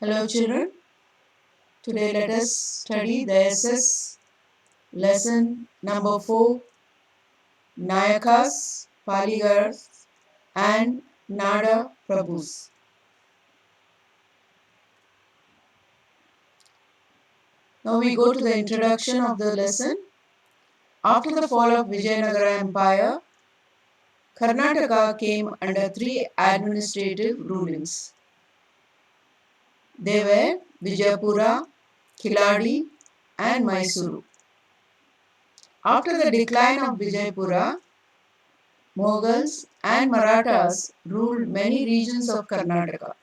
Hello children, today let us study the SS lesson number 4, Nayakas, Paligars and Nada Prabhus. Now we go to the introduction of the lesson. After the fall of Vijayanagara Empire, Karnataka came under three administrative rulings. They were Vijayapura, Kiladi and Mysuru. After the decline of Vijayapura, Mughals and Marathas ruled many regions of Karnataka.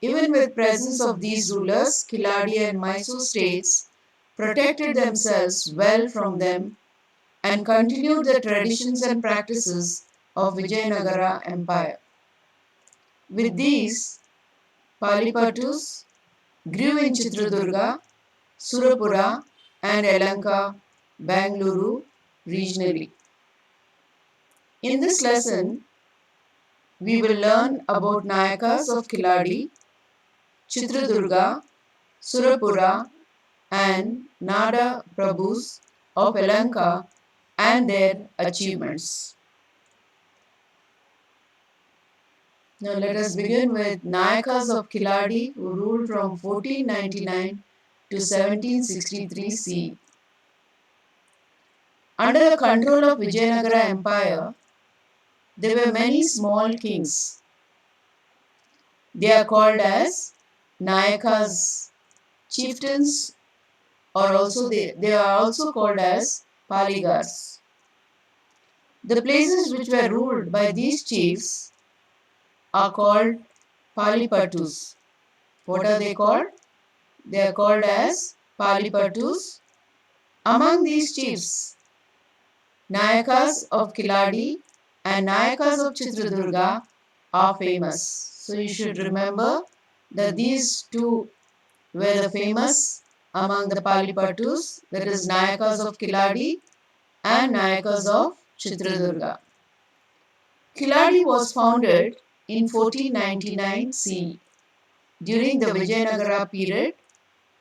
Even with presence of these rulers, Kiladi and Mysore states protected themselves well from them and continued the traditions and practices of Vijayanagara Empire. With these, Palipatus grew in Chitradurga, Surapura and Elanka, Bangalore regionally. In this lesson, we will learn about Nayakas of Kiladi, Chitradurga, Surapura and Nada Prabhus of Elanka and their achievements. Now let us begin with Nayakas of Kiladi who ruled from 1499 to 1763 CE. Under the control of Vijayanagara Empire, there were many small kings. They are called as Nayakas, chieftains, or also they are also called as Paligars. The places which were ruled by these chiefs are called Palipatus. What are they called? They are called as Palipatus. Among these chiefs, Nayakas of Kiladi and Nayakas of Chitradurga are famous. So you should remember that these two were the famous among the Palipatus, that is Nayakas of Kiladi and Nayakas of Chitradurga. Kiladi was founded in 1499 CE during the Vijayanagara period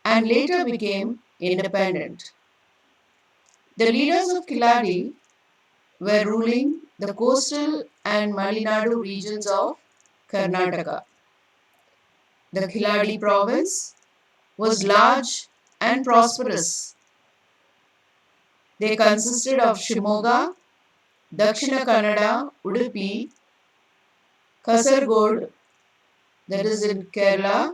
and later became independent. The leaders of Kiladi were ruling the coastal and Malinadu regions of Karnataka. The Kiladi province was large and prosperous. They consisted of Shimoga, Dakshina Kannada, Udupi, Kasargod, that is in Kerala,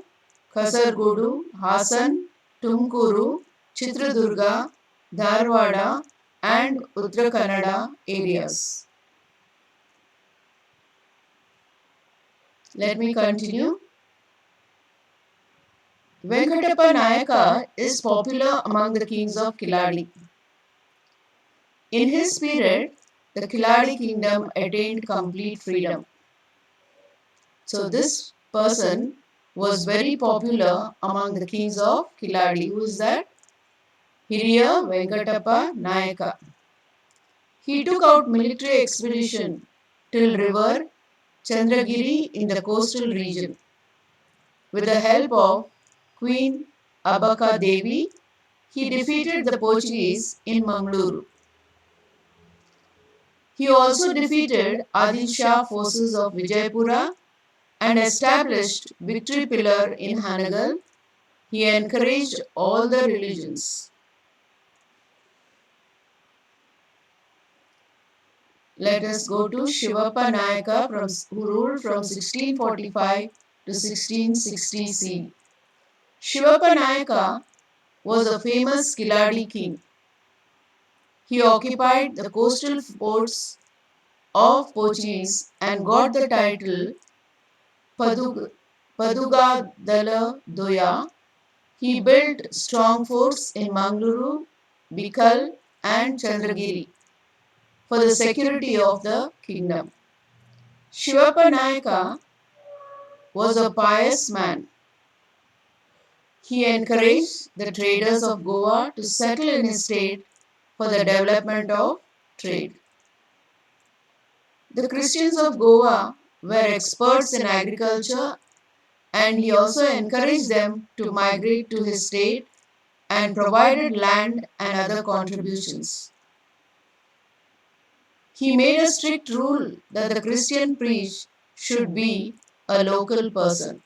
Kasargodu, Hassan, Tumkuru, Chitradurga, Dharwada and Uttara Kannada areas. Let me continue. Venkatappa Nayaka is popular among the kings of Kiladi. In his period, the Kiladi kingdom attained complete freedom. So this person was very popular among the kings of Kiladi. Who is that? Hiriya Venkatappa Nayaka. He took out military expedition till river Chandragiri in the coastal region. With the help of Queen Abaka Devi, he defeated the Portuguese in Mangaluru. He also defeated Adil Shah forces of Vijayapura and established Victory Pillar in Hanagal. He encouraged all the religions. Let us go to Shivappa Nayaka who ruled from 1645 to 1660 CE. Shivappa Nayaka was a famous Kiladi king. He occupied the coastal ports of Portuguese and got the title Padugadala Doya. He built strong forts in Mangaluru, Bikal and Chandragiri for the security of the kingdom. Shivappa Nayaka was a pious man. He encouraged the traders of Goa to settle in his state for the development of trade. The Christians of Goa were experts in agriculture and he also encouraged them to migrate to his state and provided land and other contributions. He made a strict rule that the Christian priest should be a local person.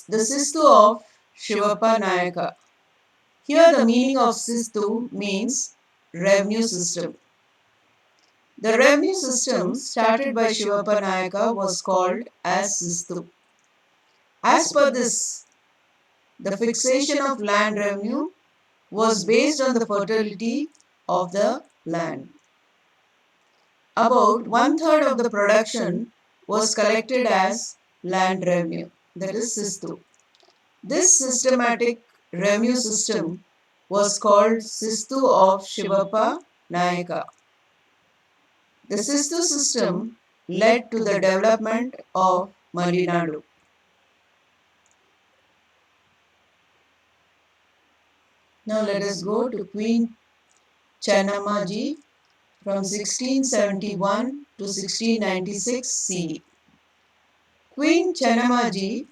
The Sistu of Shivappa Nayaka. Here the meaning of Sistu means revenue system. The revenue system started by Shivappa Nayaka was called as Sistu. As per this, the fixation of land revenue was based on the fertility of the land. About one third of the production was collected as land revenue, that is Sistu. This systematic revenue system was called Sistu of Shivappa Nayaka. The Sistu system led to the development of Malinadu. Now let us go to Queen Channammaji from 1671 to 1696 CE. Queen Channammaji,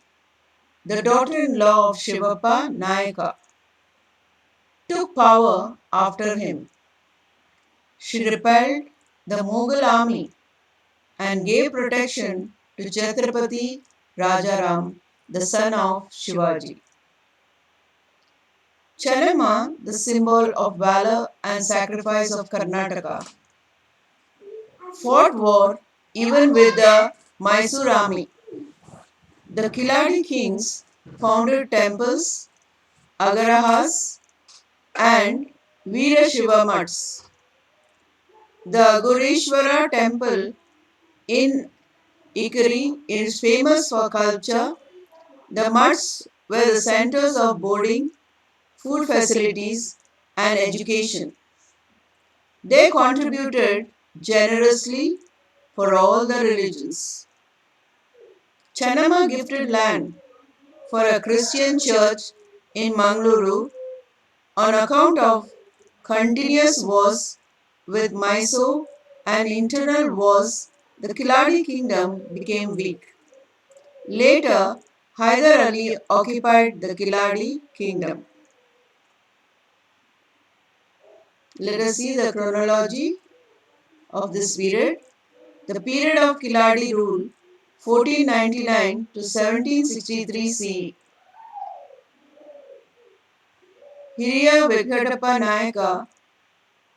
the daughter-in-law of Shivappa Nayaka, took power after him. She repelled the Mughal army and gave protection to Chhatrapati Rajaram, the son of Shivaji. Channamma, the symbol of valor and sacrifice of Karnataka, fought war even with the Mysore army. The Kiladi kings founded temples, agarahas, and Veerashiva mutts. The Gureshwara temple in Ikari is famous for culture. The mutts were the centers of boarding, food facilities, and education. They contributed generously for all the religions. Channamma gifted land for a Christian church in Mangaluru on account of continuous wars with Mysore and internal wars. The Kiladi kingdom became weak. Later, Hyder Ali occupied the Kiladi kingdom. Let us see the chronology of this period. The period of Kiladi rule 1499 to 1763 CE. Hiriya Venkatappa Nayaka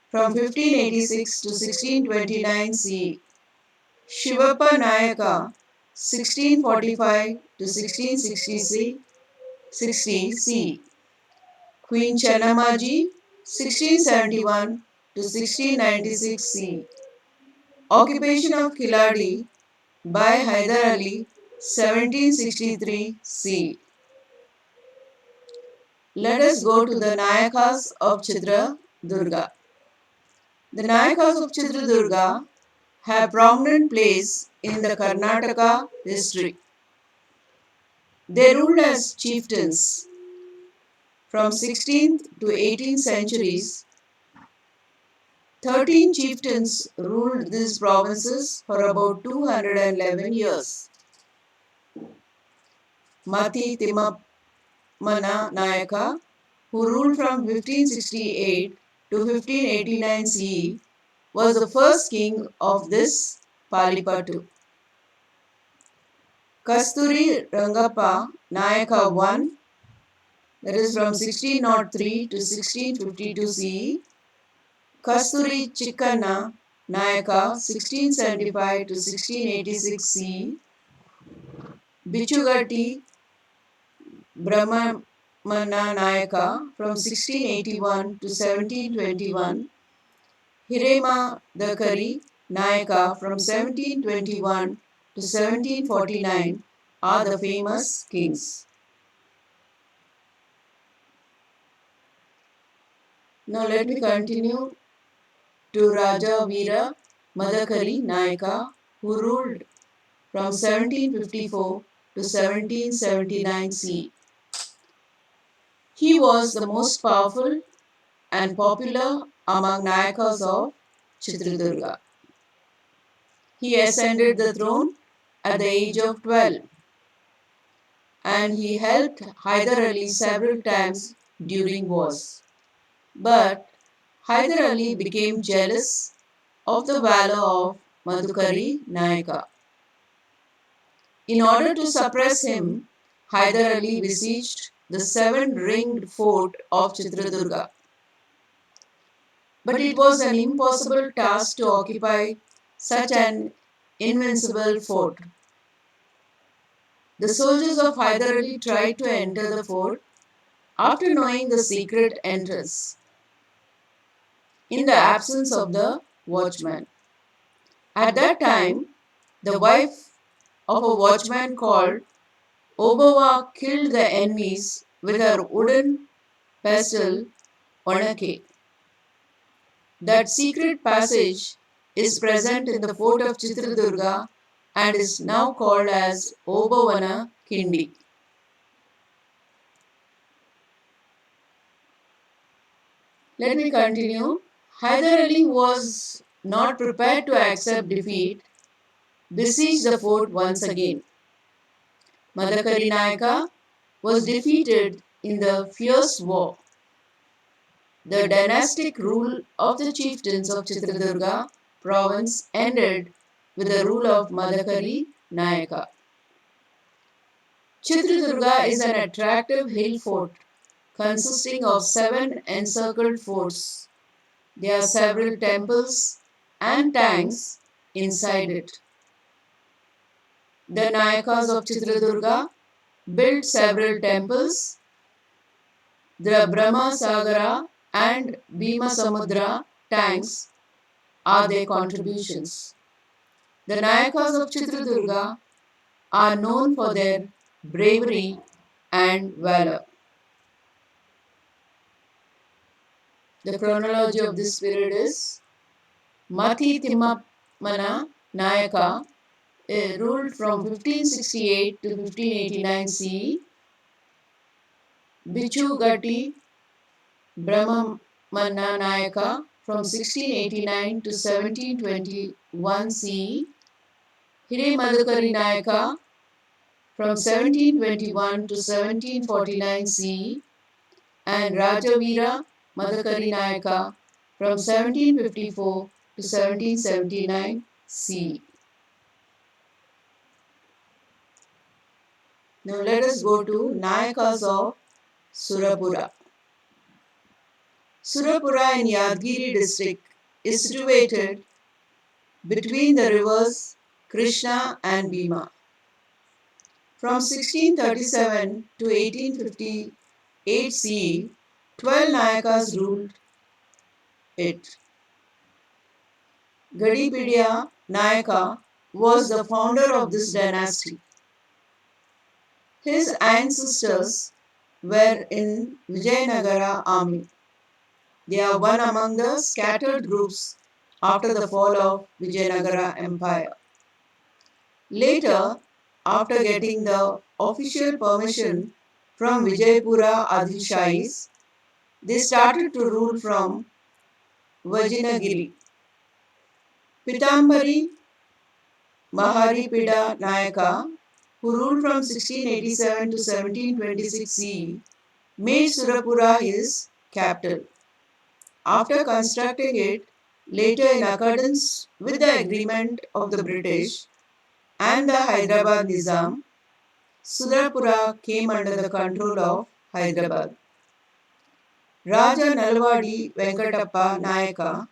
from 1586 to 1629 CE. Shivappa Nayaka 1645 to 1660 CE. Queen Channammaji 1671 to 1696 CE. Occupation of Kiladi by Hyder Ali 1763 CE. Let us go to the Nayakas of Chitradurga. The Nayakas of Chitradurga have prominent place in the Karnataka history. They ruled as chieftains from 16th to 18th centuries. 13 chieftains ruled these provinces for about 211 years. Mati Timmapana Nayaka, who ruled from 1568 to 1589 CE, was the first king of this Palipattu. Kasturi Rangappa Nayaka I, that is from 1603 to 1652 CE. Kasturi Chikkanna Nayaka 1675 to 1686 CE. Bichugatti Brahmana Nayaka from 1681 to 1721. Hirema Dakari Nayaka from 1721 to 1749 are the famous kings. Now let me continue to Raja Veera Madakari Nayaka, who ruled from 1754 to 1779 CE. He was the most powerful and popular among Nayakas of Chitradurga. He ascended the throne at the age of 12 and he helped Hyder Ali several times during wars. But Hyder Ali became jealous of the valor of Madhukari Nayaka. In order to suppress him, Hyder Ali besieged the seven-ringed fort of Chitradurga. But it was an impossible task to occupy such an invincible fort. The soldiers of Hyder Ali tried to enter the fort after knowing the secret entrance, in the absence of the watchman. At that time, the wife of a watchman called Obawa killed the enemies with her wooden pestle Onake. That secret passage is present in the fort of Chitradurga and is now called as Obavana Kindi. Let me continue. Hyder Ali was not prepared to accept defeat, besieged the fort once again. Madhukari Nayaka was defeated in the fierce war. The dynastic rule of the chieftains of Chitradurga province ended with the rule of Madhukari Nayaka. Chitradurga is an attractive hill fort consisting of seven encircled forts. There are several temples and tanks inside it. The Nayakas of Chitradurga built several temples. The Brahma Sagara and Bhima Samudra tanks are their contributions. The Nayakas of Chitradurga are known for their bravery and valor. The chronology of this period is Mati Timmapana Nayaka ruled from 1568 to 1589 CE. Bichu Gatti Brahmana Nayaka from 1689 to 1721 CE. Hiri Madhukari Nayaka from 1721 to 1749 CE and Rajavira Madhukari Nayaka from 1754 to 1779 CE. Now let us go to Nayakas of Surapura. Surapura in Yadgiri district is situated between the rivers Krishna and Bhima. From 1637 to 1858 CE, 12 Nayakas ruled it. Gadipidiya Nayaka was the founder of this dynasty. His ancestors were in Vijayanagara army. They are one among the scattered groups after the fall of Vijayanagara Empire. Later, after getting the official permission from Vijayapura Adhishais, they started to rule from Vajinagiri. Pitambari Maharipida Nayaka, who ruled from 1687 to 1726 CE, made Surapura his capital. After constructing it later in accordance with the agreement of the British and the Hyderabad Nizam, Surapura came under the control of Hyderabad. Raja Nalwadi Venkatappa Nayaka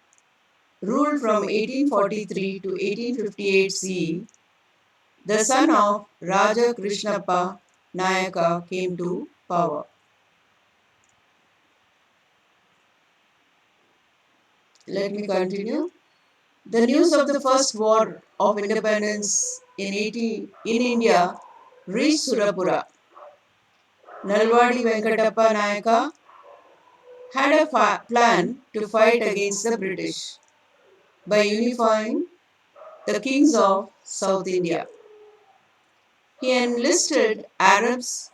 ruled from 1843 to 1858 CE. The son of Raja Krishnappa Nayaka came to power. Let me continue. The news of the first war of independence in India reached Surapura. Nalwadi Venkatappa Nayaka had a plan to fight against the British by unifying the kings of South India. He enlisted Arabs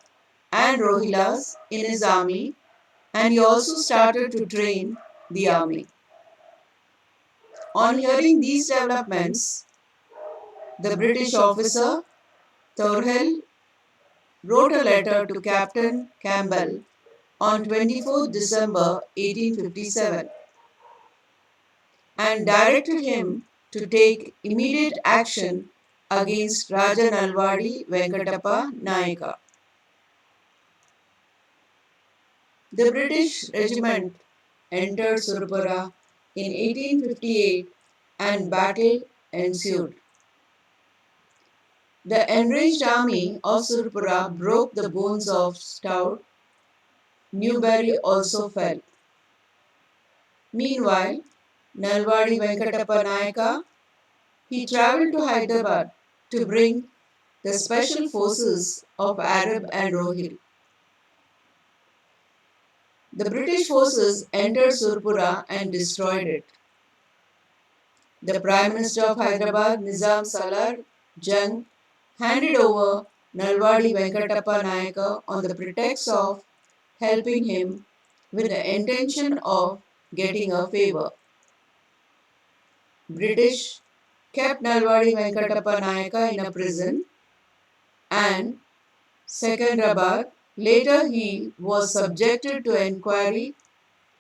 and Rohillas in his army and he also started to train the army. On hearing these developments, The British officer Thorhall wrote a letter to Captain Campbell on 24 December 1857 and directed him to take immediate action against Raja Nalwadi Venkatappa Nayaka. The British regiment entered Surapura in 1858 and battle ensued. The enraged army of Surapura broke the bones of Stout. Newberry also fell. Meanwhile, Nalwadi Venkatappa Nayaka, he travelled to Hyderabad to bring the special forces of Arab and Rohil. The British forces entered Surpura and destroyed it. The Prime Minister of Hyderabad, Nizam Salar Jung, handed over Nalwadi Venkatappa Nayaka on the pretext of helping him with the intention of getting a favour. British kept Nalwadi Venkatappa Nayaka in a prison and Secunderabad. Later he was subjected to enquiry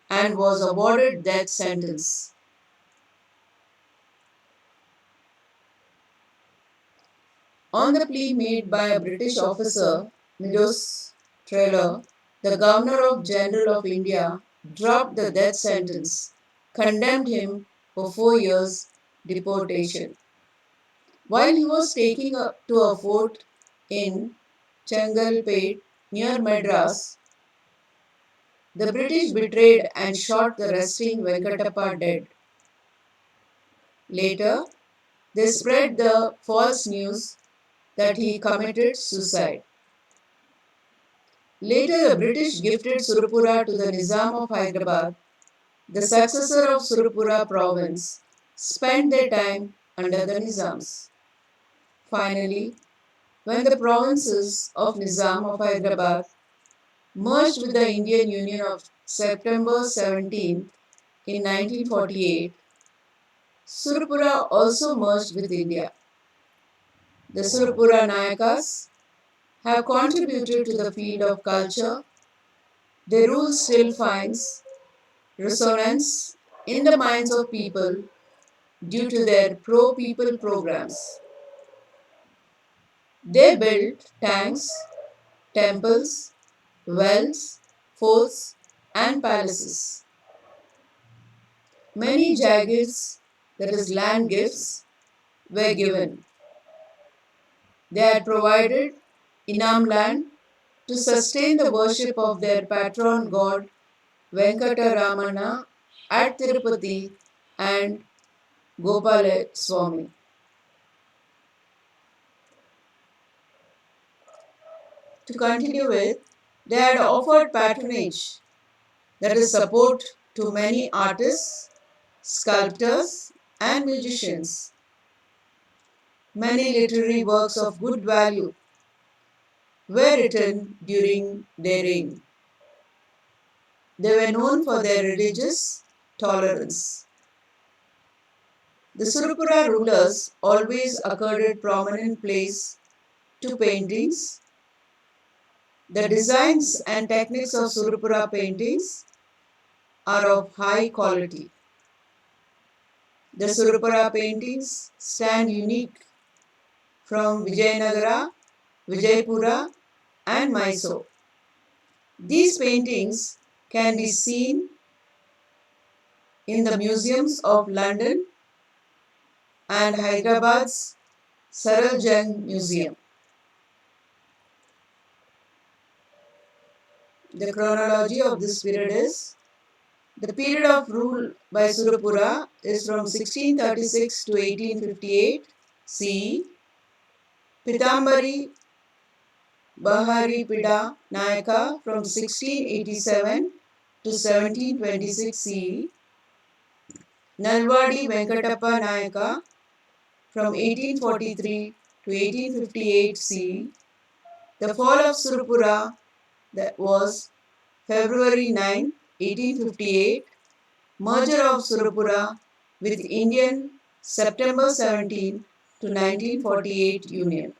and was awarded death sentence. On the plea made by a British officer, Meadows Taylor, the Governor of General of India dropped the death sentence, condemned him for 4 years deportation. While he was taken to a fort in Chengalpet near Madras, the British betrayed and shot the resting Venkatappa dead. Later, they spread the false news that he committed suicide. Later, the British gifted Surapura to the Nizam of Hyderabad. The successor of Surapura province spent their time under the Nizams. Finally, when the provinces of Nizam of Hyderabad merged with the Indian Union of September 17 in 1948, Surapura also merged with India. The Surapura Nayakas have contributed to the field of culture. Their rule still finds resonance in the minds of people due to their pro-people programs. They built tanks, temples, wells, forts, and palaces. Many jagirs, that is land gifts, were given. They had provided Inam land to sustain the worship of their patron god Venkataramana at Tirupati and Gopala Swami. To continue with, they had offered patronage, that is support, to many artists, sculptors, and musicians. Many literary works of good value were written during their reign. They were known for their religious tolerance. The Surapura rulers always accorded prominent place to paintings. The designs and techniques of Surapura paintings are of high quality. The Surapura paintings stand unique from Vijayanagara, Vijaypura, and Mysore. These paintings can be seen in the museums of London and Hyderabad's Saral Jung Museum. The chronology of this period is: the period of rule by Surapura is from 1636 to 1858 CE. Pitambari Bahari Pida Nayaka from 1687 to 1726 CE. Nalwadi Venkatappa Nayaka from 1843 to 1858 CE. The fall of Surapura, that was February 9, 1858. Merger of Surapura with Indian, September 17, to 1948 Union.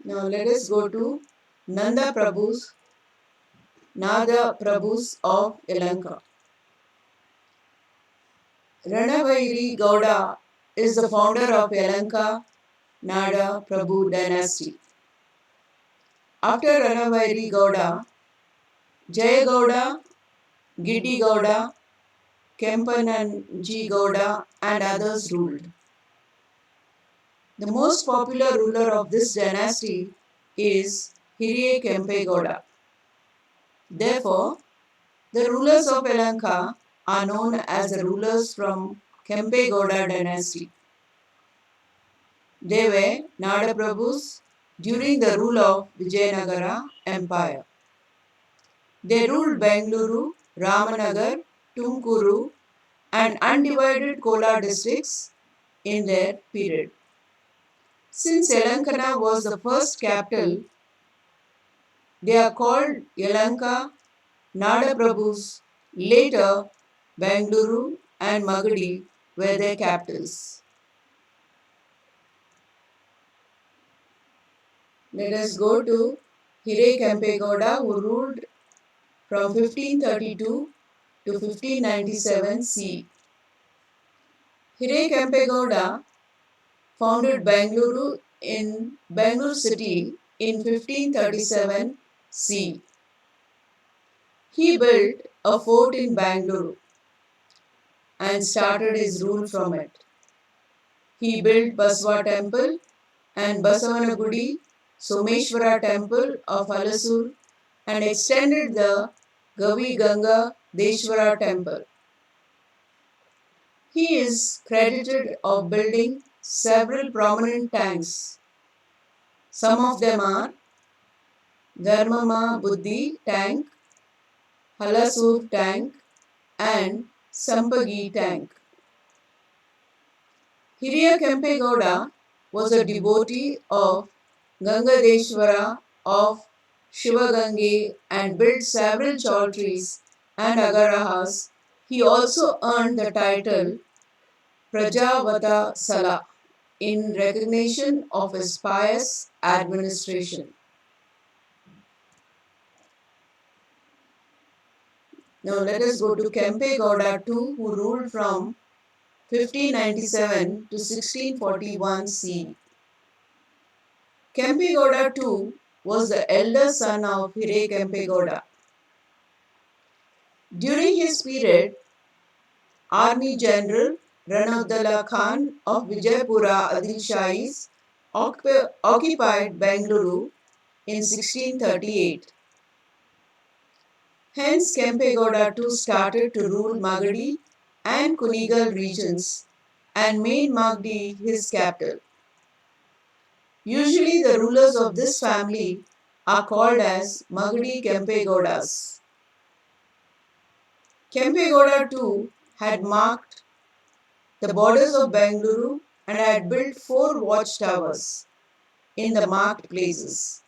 Now let us go to Nanda Prabhus, Nada Prabhus of Yelahanka. Ranavairi Gowda is the founder of Yelahanka Nada Prabhu dynasty. After Ranavairi Gowda, Jaya Gowda, Giddi Gowda, Kempananji Gowda and others ruled. The most popular ruler of this dynasty is Hiriye Kempe Gowda. Therefore, the rulers of Yelahanka are known as the rulers from Kempe Gowda dynasty. They were Nada Prabhus during the rule of Vijayanagara Empire. They ruled Bengaluru, Ramanagar, Tumkuru and undivided Kolar districts in their period. Since Yelahanka was the first capital, they are called Yelahanka Nada Prabhus. Later, Bengaluru and Magadi were their capitals. Let us go to Hire Kempe Gowda, who ruled from 1532 to 1597 CE. Hire Kempe Gowda founded Bangalore city in 1537 CE. He built a fort in Bangalore and started his rule from it. He built Baswa temple and Basavanagudi, Someshwara temple of Alasur and extended the Gavi Ganga Deshwara temple. He is credited of building several prominent tanks. Some of them are Dharmama Buddhi tank, Halasur tank and Sampagi tank. Hiriya Kempe Gowda was a devotee of Gangadeshwara of Shivagange and built several chowtries and agarahas. He also earned the title Prajavata Sala in recognition of his pious administration. Now let us go to Kempe Gowda II, who ruled from 1597 to 1641 CE. Kempe Gowda II was the elder son of Hire Kempe Gowda. During his period, Army General Ranauddala Khan of Vijaypura Adil Shahis occupied Bengaluru in 1638. Hence, Kempe Gowda II started to rule Magadi and Kunigal regions and made Magadi his capital. Usually, the rulers of this family are called as Magadi Kempe Gowdas. Kempe Gowda II had marked the borders of Bengaluru and had built 4 watchtowers in the marked places.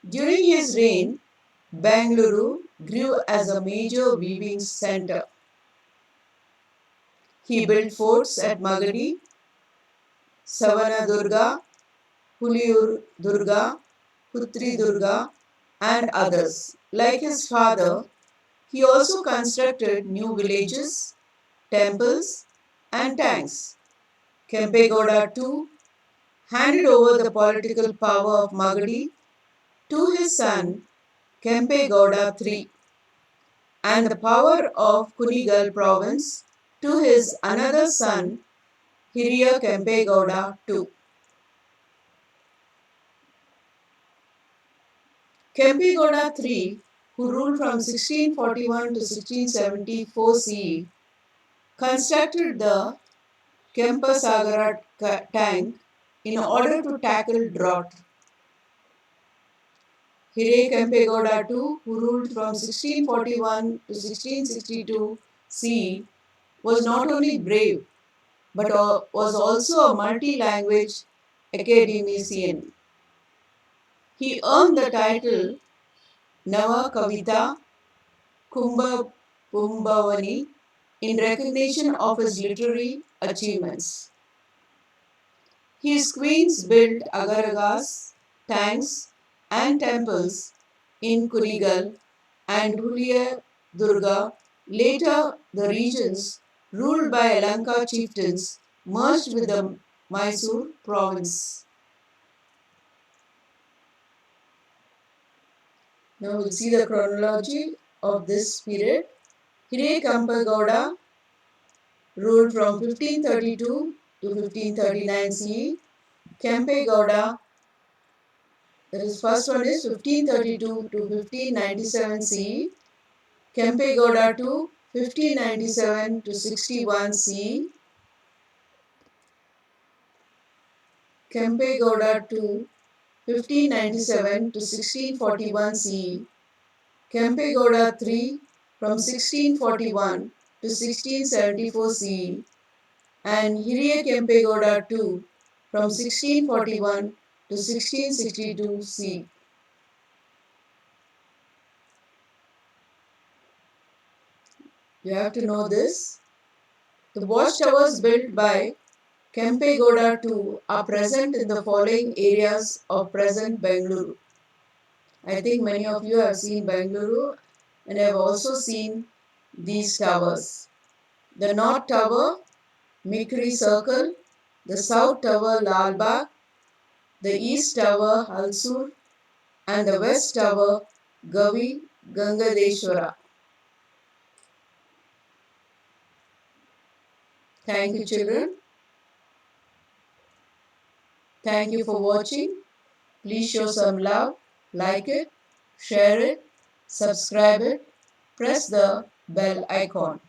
During his reign, Bengaluru grew as a major weaving center. He built forts at Magadi, Savana Durga, Huliyur Durga, Putri Durga, and others. Like his father, he also constructed new villages, temples, and tanks. Kempe Gowda II handed over the political power of Magadi to his son Kempe Gowda III and the power of Kunigal province to his another son Hiriya Kempe Gowda II. Kempe Gowda III, who ruled from 1641 to 1674 CE, constructed the Kempasagara tank in order to tackle drought. Hire Kempe Gowda II, who ruled from 1641 to 1662 CE, was not only brave but was also a multi-language academician. He earned the title Nava Kavita Kumbha Pumbavani in recognition of his literary achievements. His queens built agaragas, tanks, and temples in Kurigal and Huliya Durga. Later, the regions ruled by Alanka chieftains merged with the Mysore province. Now we'll see the chronology of this period. Hire Kampagowda ruled from 1532 to 1539 CE. Kempe Gowda, that is first one is 1532 to 1597 CE. Kempe Gowda II, 1597 to 61 CE. Kempe Gowda II, 1597 to 1641 CE. Kempe Gowda III, from 1641 to 1674 CE. And Hiriye Kempe Gowda II, from 1641 to 1662 CE. You have to know this. The watchtowers built by Kempe Gowda II are present in the following areas of present Bengaluru. I think many of you have seen Bengaluru and have also seen these towers. The North Tower, Mikri Circle, the South Tower, Lalbagh, the East Tower, Halsur, and the West Tower, Gavi Gangadeshwara. Thank you, children. Thank you for watching. Please show some love, like it, share it, subscribe it, press the bell icon.